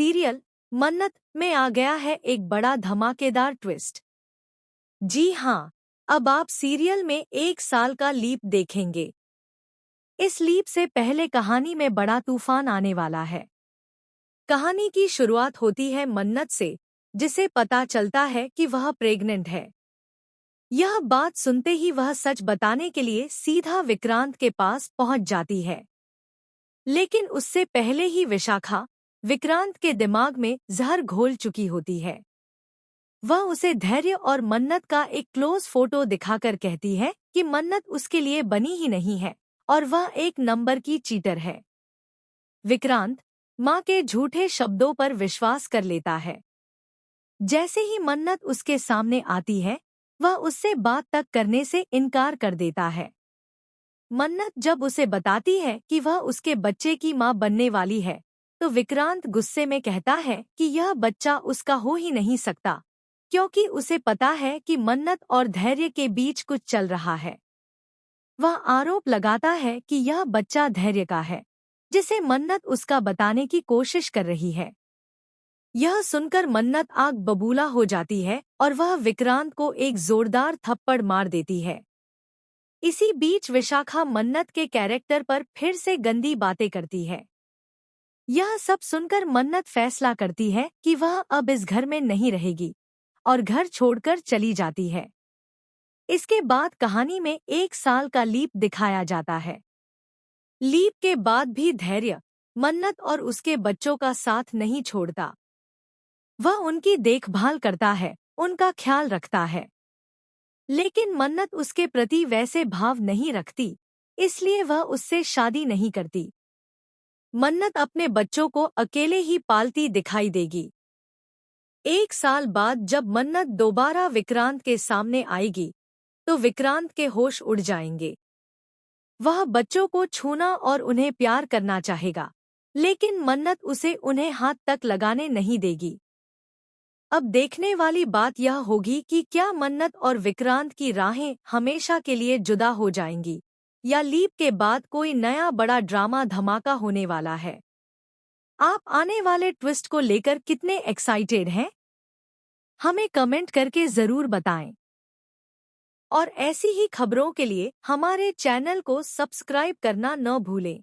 Serial मन्नत में आ गया है एक बड़ा धमाकेदार ट्विस्ट। जी हाँ, अब आप सीरियल में 1 साल का लीप देखेंगे। इस लीप से पहले कहानी में बड़ा तूफान आने वाला है। कहानी की शुरुआत होती है मन्नत से, जिसे पता चलता है कि वह प्रेग्नेंट है। यह बात सुनते ही वह सच बताने के लिए सीधा विक्रांत के पास पहुंच जाती है। लेकिन उससे पहले ही विशाखा विक्रांत के दिमाग में जहर घोल चुकी होती है। वह उसे धैर्य और मन्नत का एक क्लोज फोटो दिखाकर कहती है कि मन्नत उसके लिए बनी ही नहीं है और वह एक नंबर की चीटर है। विक्रांत मां के झूठे शब्दों पर विश्वास कर लेता है। जैसे ही मन्नत उसके सामने आती है, वह उससे बात तक करने से इनकार कर देता है। मन्नत जब उसे बताती है कि वह उसके बच्चे की मां बनने वाली है, तो विक्रांत गुस्से में कहता है कि यह बच्चा उसका हो ही नहीं सकता, क्योंकि उसे पता है कि मन्नत और धैर्य के बीच कुछ चल रहा है। वह आरोप लगाता है कि यह बच्चा धैर्य का है, जिसे मन्नत उसका बताने की कोशिश कर रही है। यह सुनकर मन्नत आग बबूला हो जाती है और वह विक्रांत को एक जोरदार थप्पड़ मार देती है। इसी बीच विशाखा मन्नत के कैरेक्टर पर फिर से गंदी बातें करती है। यह सब सुनकर मन्नत फैसला करती है कि वह अब इस घर में नहीं रहेगी और घर छोड़कर चली जाती है। इसके बाद कहानी में 1 साल का लीप दिखाया जाता है। लीप के बाद भी धैर्य मन्नत और उसके बच्चों का साथ नहीं छोड़ता। वह उनकी देखभाल करता है, उनका ख्याल रखता है। लेकिन मन्नत उसके प्रति वैसे भाव नहीं रखती, इसलिए वह उससे शादी नहीं करती। मन्नत अपने बच्चों को अकेले ही पालती दिखाई देगी। 1 साल बाद जब मन्नत दोबारा विक्रांत के सामने आएगी, तो विक्रांत के होश उड़ जाएंगे। वह बच्चों को छूना और उन्हें प्यार करना चाहेगा, लेकिन मन्नत उसे उन्हें हाथ तक लगाने नहीं देगी। अब देखने वाली बात यह होगी कि क्या मन्नत और विक्रांत की राहें हमेशा के लिए जुदा हो जाएंगी, या लीप के बाद कोई नया बड़ा ड्रामा धमाका होने वाला है। आप आने वाले ट्विस्ट को लेकर कितने एक्साइटेड हैं? हमें कमेंट करके जरूर बताएं। और ऐसी ही खबरों के लिए हमारे चैनल को सब्सक्राइब करना न भूलें।